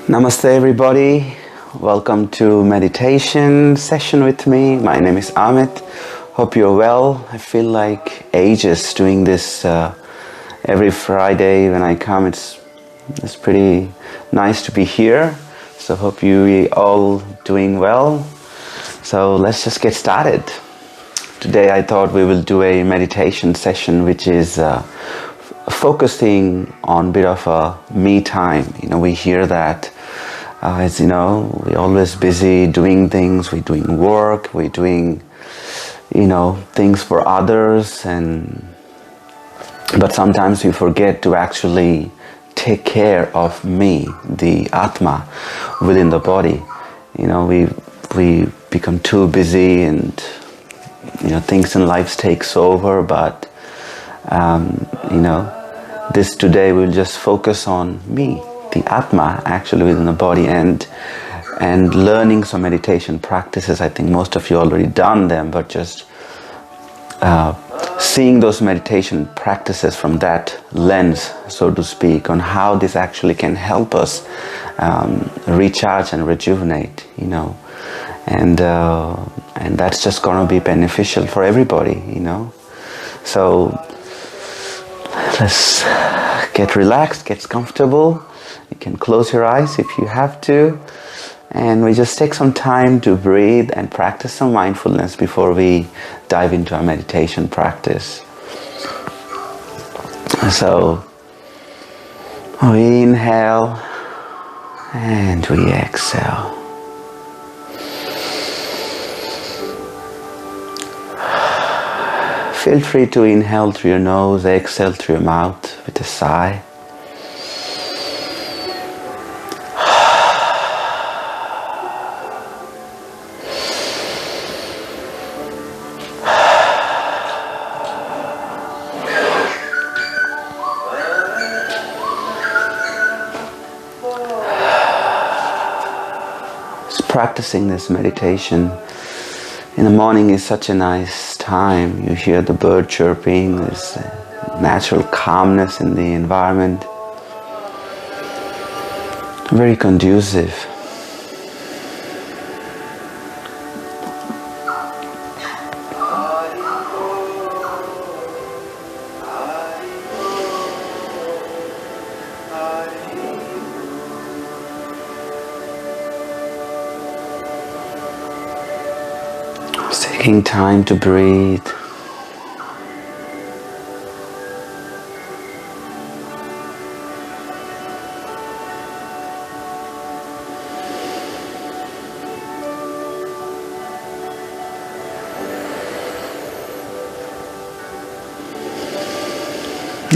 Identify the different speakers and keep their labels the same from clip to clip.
Speaker 1: Namaste everybody, welcome to meditation session with me. My name is Amit. Hope you're well. I feel like ages doing this every Friday when I come. It's pretty nice to be here. So hope you all doing well. So let's just get started. Today I thought we will do a meditation session which is focusing on a bit of a me time. We hear that as we're always busy doing things, we're doing work, we're doing things for others, but sometimes we forget to actually take care of me, the Atma within the body. We become too busy and things in life takes over, but this today we'll just focus on me, the Atma, actually within the body, and learning some meditation practices. I think most of you already done them, but just seeing those meditation practices from that lens, so to speak, on how this actually can help us recharge and rejuvenate, and that's just going to be beneficial for everybody, So let's get relaxed, get comfortable. You can close your eyes if you have to. And we just take some time to breathe and practice some mindfulness before we dive into our meditation practice. So we inhale and we exhale. Feel free to inhale through your nose, exhale through your mouth with a sigh. Practicing this meditation in the morning is such a nice time. You hear the bird chirping, there's natural calmness in the environment. Very conducive. Taking time to breathe.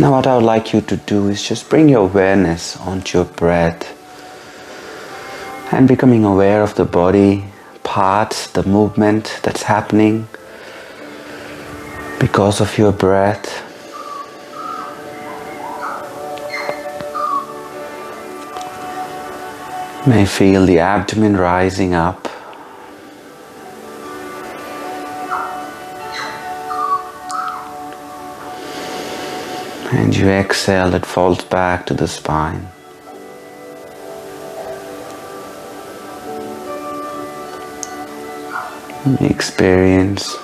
Speaker 1: Now what I would like you to do is just bring your awareness onto your breath and becoming aware of the body parts, the movement that's happening because of your breath. You may feel the abdomen rising up. And you exhale, it falls back to the spine. We experience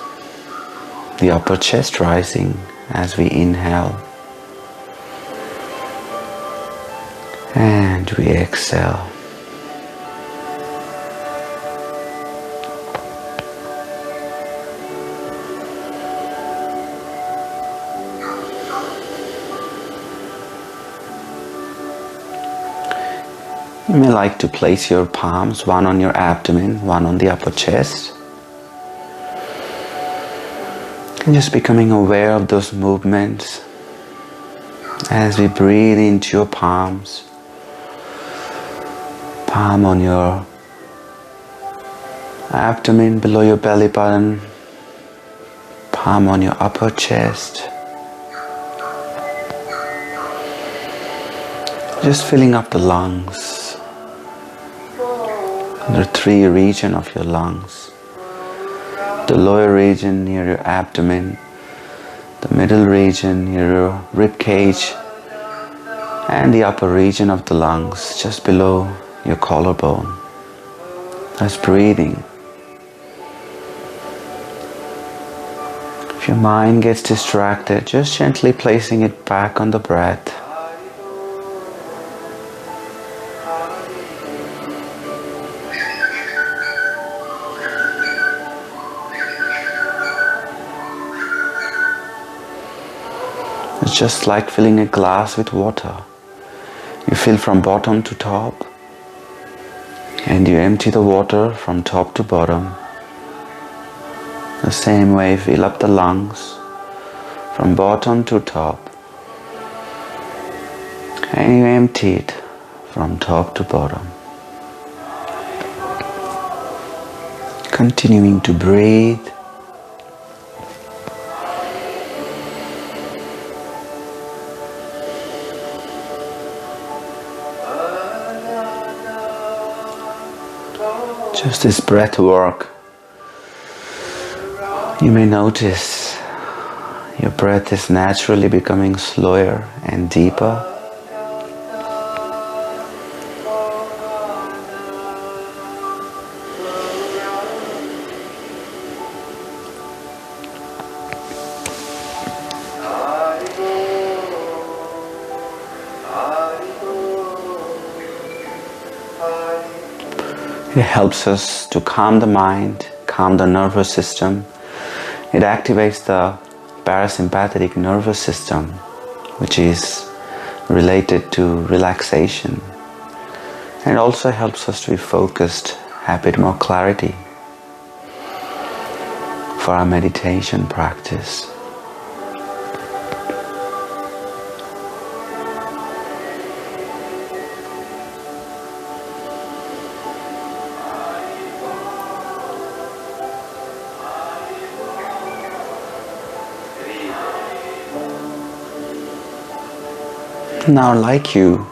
Speaker 1: the upper chest rising as we inhale and we exhale. You may like to place your palms, one on your abdomen, one on the upper chest. And just becoming aware of those movements as we breathe into your palms. Palm on your abdomen below your belly button. Palm on your upper chest. Just filling up the lungs. There are three regions of your lungs. The lower region near your abdomen, the middle region near your rib cage, and the upper region of the lungs just below your collarbone. That's breathing. If your mind gets distracted, just gently placing it back on the breath. It's just like filling a glass with water. You fill from bottom to top, and you empty the water from top to bottom. The same way, fill up the lungs from bottom to top, and you empty it from top to bottom. Continuing to breathe. Just this breath work. You may notice your breath is naturally becoming slower and deeper. It helps us to calm the mind, calm the nervous system. It activates the parasympathetic nervous system, which is related to relaxation. And it also helps us to be focused, have a bit more clarity for our meditation practice. Now I'd like you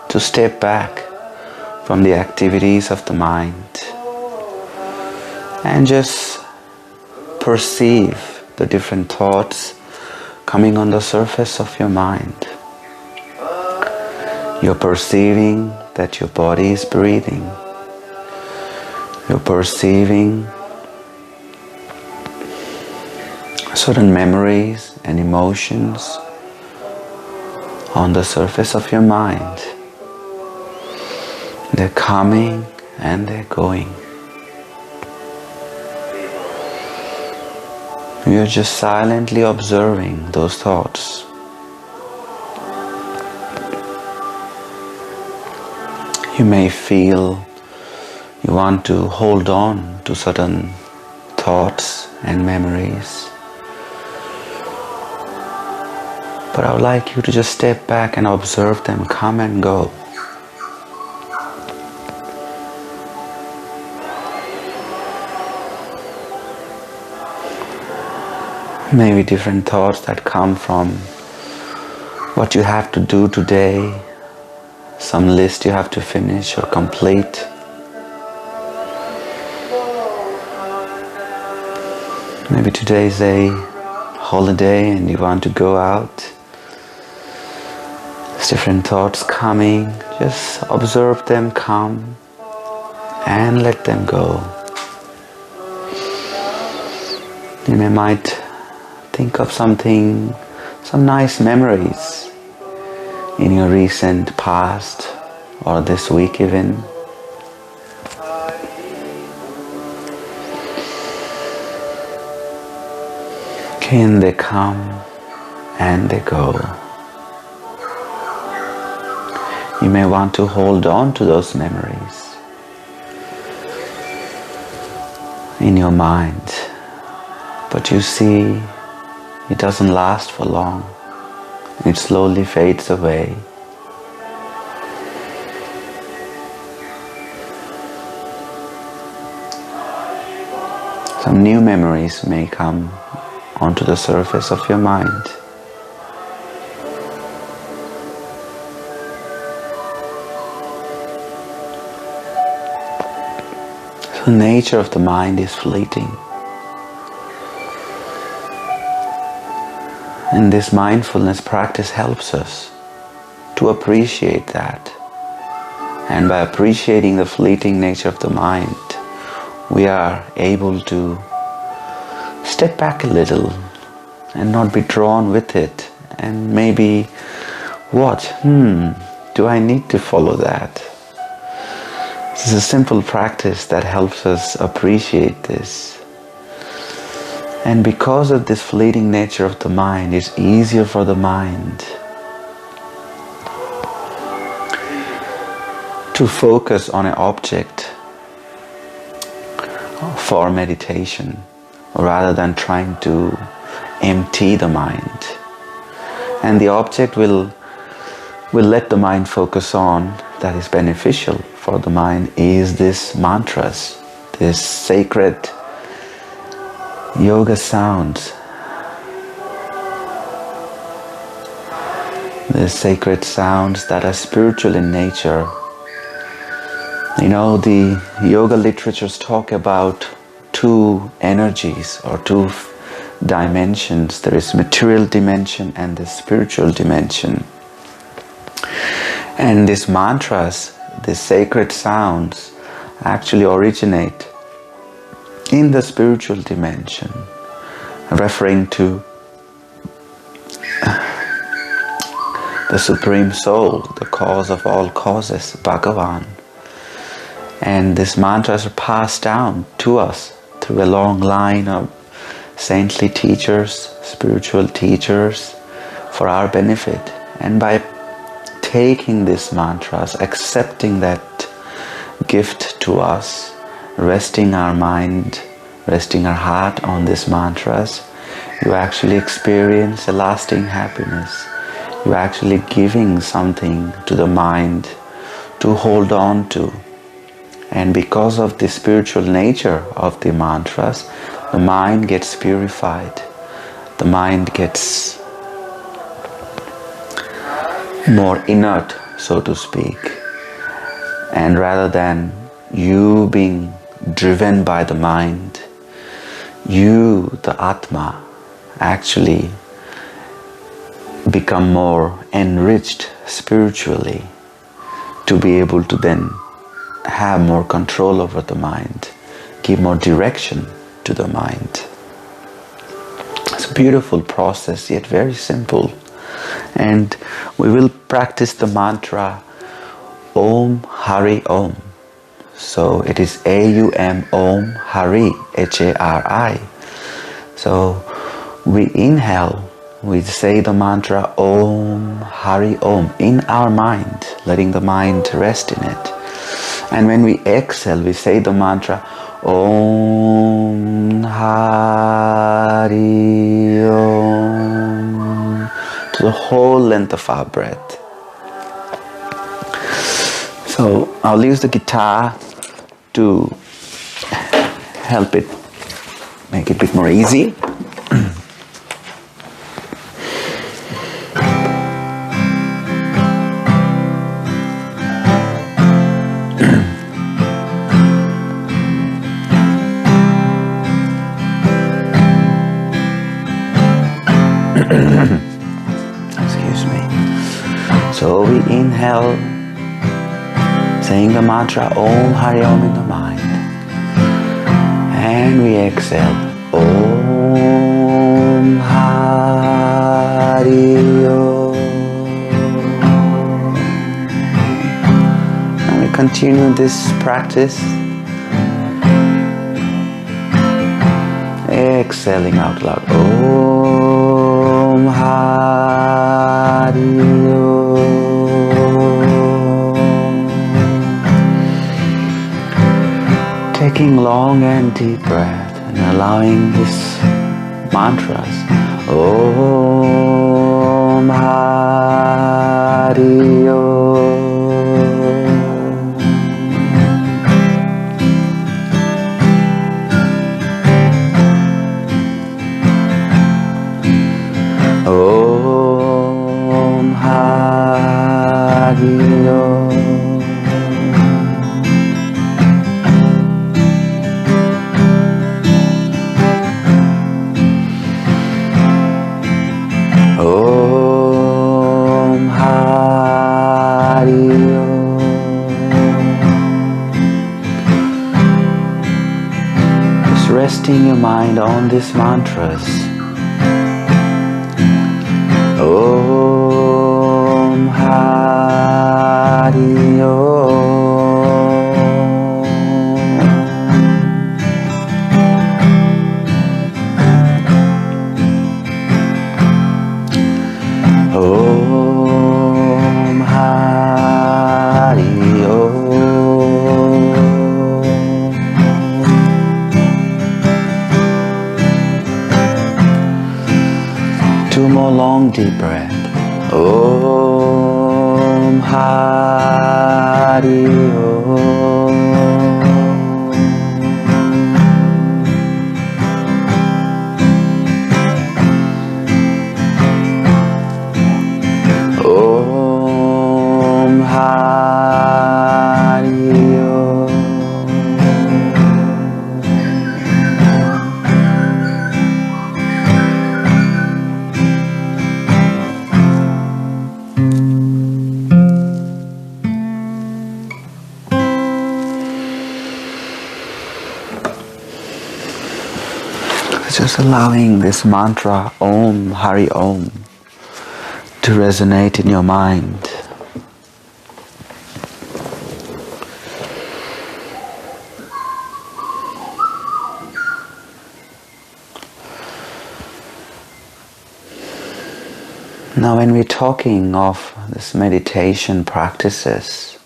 Speaker 1: to step back from the activities of the mind and just perceive the different thoughts coming on the surface of your mind. You're perceiving that your body is breathing. You're perceiving certain memories and emotions on the surface of your mind. They're coming and they're going. You're just silently observing those thoughts. You may feel you want to hold on to certain thoughts and memories. But I would like you to just step back and observe them come and go. Maybe different thoughts that come from what you have to do today, some list you have to finish or complete. Maybe today is a holiday and you want to go out. Different thoughts coming, just observe them come and let them go. You might think of something, some nice memories in your recent past or this week even. And they come and they go. You may want to hold on to those memories in your mind, but you see it doesn't last for long. It slowly fades away. Some new memories may come onto the surface of your mind. The nature of the mind is fleeting. And this mindfulness practice helps us to appreciate that. And by appreciating the fleeting nature of the mind, we are able to step back a little and not be drawn with it, and maybe watch, do I need to follow that? This is a simple practice that helps us appreciate this. And because of this fleeting nature of the mind, it's easier for the mind to focus on an object for meditation rather than trying to empty the mind. And the object will let the mind focus on that is beneficial for the mind is this mantras, this sacred yoga sounds, the sacred sounds that are spiritual in nature. You know, the yoga literatures talk about two energies or two dimensions. There is material dimension and the spiritual dimension. And these mantras, these sacred sounds, actually originate in the spiritual dimension, referring to the Supreme Soul, the cause of all causes, Bhagavan. And these mantras are passed down to us through a long line of saintly teachers, spiritual teachers, for our benefit. And by taking these mantras, accepting that gift to us, resting our mind, resting our heart on these mantras, you actually experience a lasting happiness. You're actually giving something to the mind to hold on to. And because of the spiritual nature of the mantras, the mind gets purified. The mind gets more inert, so to speak. And rather than you being driven by the mind, you, the Atma, actually become more enriched spiritually to be able to then have more control over the mind, give more direction to the mind. It's a beautiful process, yet very simple. And we will practice the mantra Om Hari Om. So it is A-U-M Om Hari, H-A-R-I. So we inhale, we say the mantra Om Hari Om in our mind, letting the mind rest in it. And when we exhale, we say the mantra Om Hari Om to the whole length of our breath. So I'll use the guitar to help it, make it a bit more easy. Excuse me. So we inhale, saying the mantra Om Hari Om in the mind. And we exhale Om Hari Om. And we continue this practice, exhaling out loud Om Hari Om. Taking long and deep breath and allowing these mantras Om Hari Om. Om Hari Om. Om Hari resting your mind on these mantras. Om Hari Om. Om Hari Two more long deep breaths. Om Hari Om Hari Just allowing this mantra Om Hari Om to resonate in your mind. Now when we're talking of this meditation practices,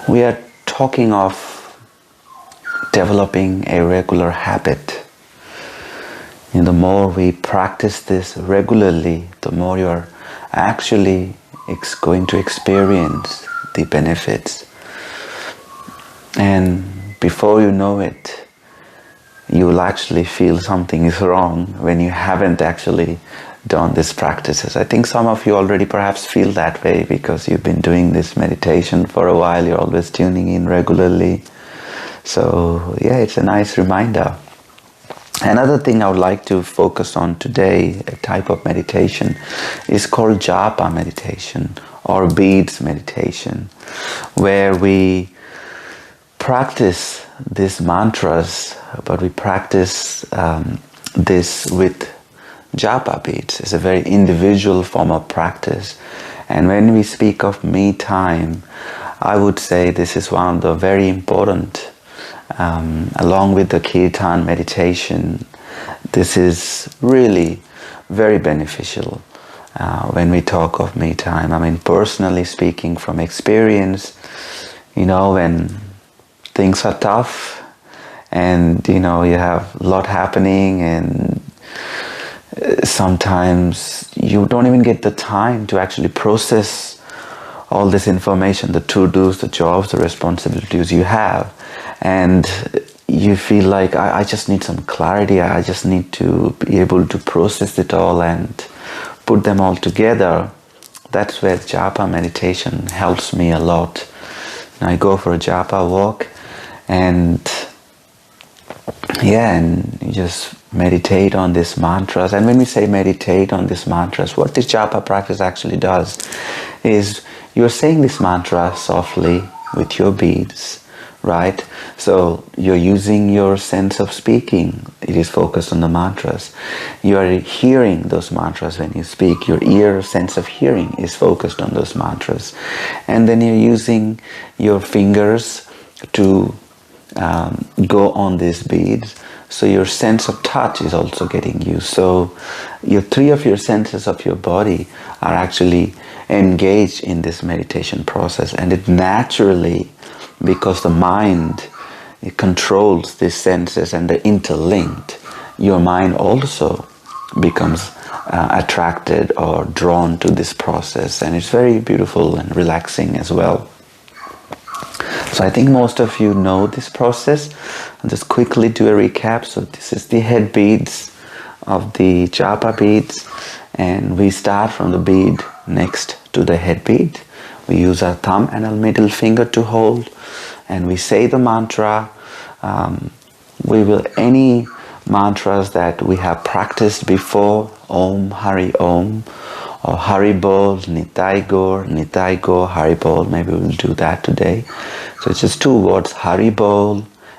Speaker 1: we are talking of developing a regular habit. And the more we practice this regularly, the more you're actually going to experience the benefits. And before you know it, you will actually feel something is wrong when you haven't actually done these practices. I think some of you already perhaps feel that way because you've been doing this meditation for a while, you're always tuning in regularly. So yeah, it's a nice reminder. Another thing I would like to focus on today, a type of meditation, is called japa meditation or beads meditation, where we practice these mantras, but we practice this with japa beads. It's a very individual form of practice. And when we speak of me time, I would say this is one of the very important, along with the kirtan meditation, this is really very beneficial when we talk of me time. I mean, personally speaking from experience, when things are tough and, you have a lot happening and sometimes you don't even get the time to actually process all this information, the to-dos, the jobs, the responsibilities you have. And you feel like, I just need some clarity, I just need to be able to process it all and put them all together. That's where japa meditation helps me a lot. I go for a japa walk and you just meditate on these mantras. And when we say meditate on these mantras, what this japa practice actually does is you're saying this mantra softly with your beads, right? So you're using your sense of speaking. It is focused on the mantras. You are hearing those mantras when you speak. Your ear sense of hearing is focused on those mantras. And then you're using your fingers to go on these beads. So your sense of touch is also getting used. So your three of your senses of your body are actually engaged in this meditation process. And it naturally, because the mind, it controls these senses and they're interlinked, your mind also becomes attracted or drawn to this process. And it's very beautiful and relaxing as well. So I think most of you know this process. I'll just quickly do a recap. So this is the head beads of the japa beads. And we start from the bead next to the head bead. We use our thumb and our middle finger to hold. And we say the mantra. Any mantras that we have practiced before, Om Hari Om, or Hari Bol, Nitai Gaur, Hari Bol. Maybe we'll do that today. So it's just two words, Hari Bol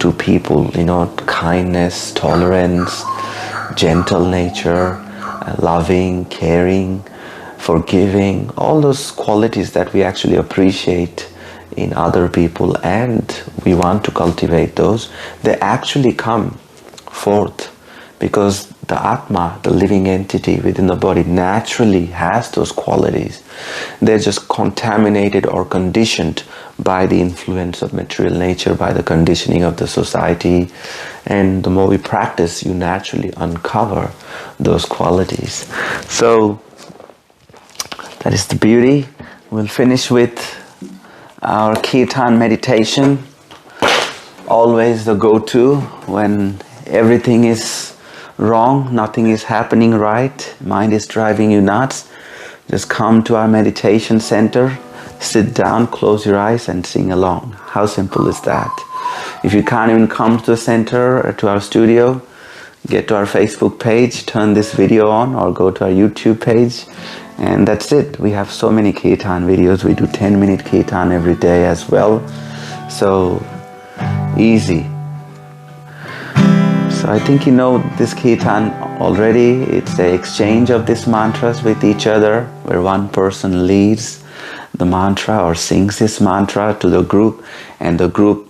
Speaker 1: to people, kindness, tolerance, gentle nature, loving, caring, forgiving, all those qualities that we actually appreciate in other people and we want to cultivate those, they actually come forth because the Atma, the living entity within the body, naturally has those qualities. They're just contaminated or conditioned by the influence of material nature, by the conditioning of the society. And the more we practice, you naturally uncover those qualities. So that is the beauty. We'll finish with our Kirtan meditation. Always the go-to when everything is wrong, nothing is happening right, mind is driving you nuts. Just come to our meditation center, sit down, close your eyes and sing along. How simple is that? If you can't even come to the center or to our studio, get to our Facebook page, turn this video on or go to our YouTube page and that's it. We have so many Kirtan videos. We do 10-minute Kirtan every day as well. So easy. So I think you know this Kirtan already. It's an exchange of these mantras with each other where one person leads the mantra or sings this mantra to the group and the group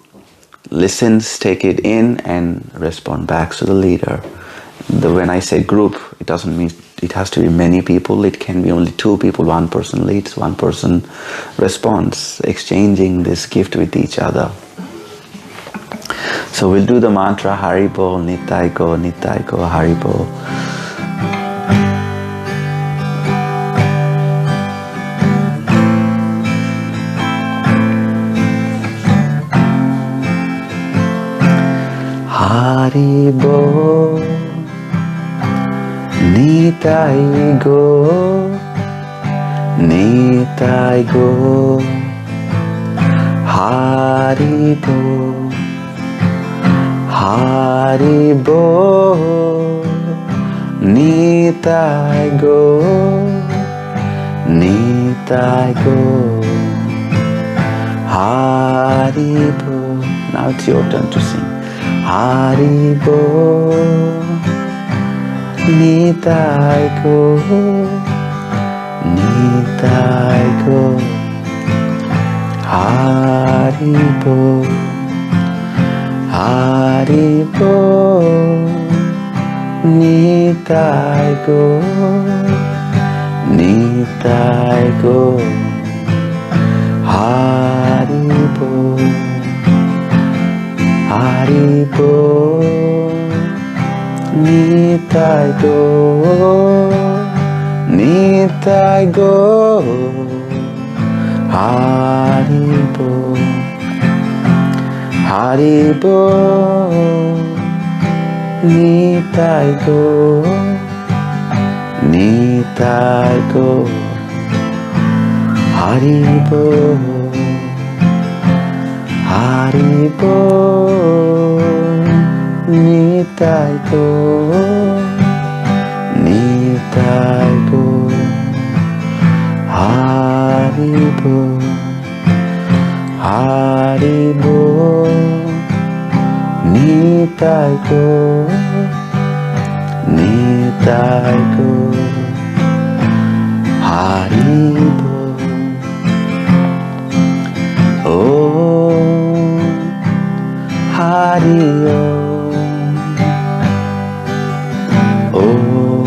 Speaker 1: listens, take it in and respond back to the leader. When I say group, it doesn't mean it has to be many people. It can be only 2 people. One person leads, one person responds, exchanging this gift with each other. So we'll do the mantra Haribo, Nitai Go, Haribo. Haribo, Nitai Go, Haribo. Haribo, Nitai Go, Haribo. Now it's your turn to sing. Haribo, Nitai Go, Haribo. Haribo, Nitai Go, Haribo, Haribo, Nitai Go, Haribo. Haribo, Nitai Go, Haribo, Haribo, Nitai Go, Haribo. Haribo, Nitai Go, Haribo. Oh, Haribo. Oh,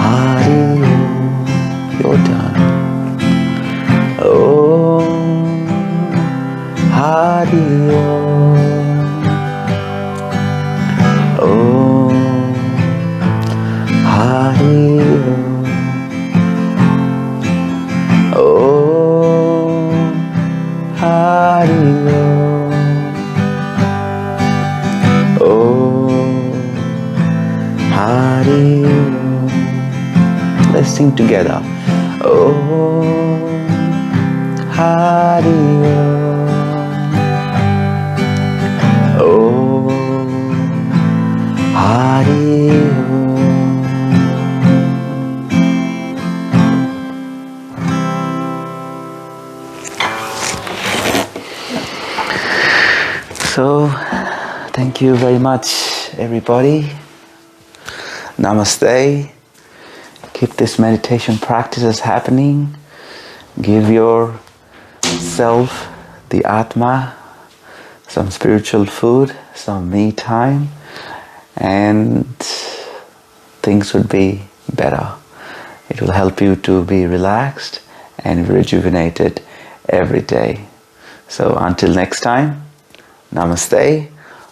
Speaker 1: Haribo. Your turn. Oh, Haribo. Oh, Haribo. Oh, Haribo. Oh, Haribo. Let's sing together. Oh, Haribo. Oh, Haribo. So, thank you very much, everybody. Namaste. Keep this meditation practices happening. Give yourself, the Atma, some spiritual food, some me time, and things would be better. It will help you to be relaxed and rejuvenated every day. So until next time, Namaste.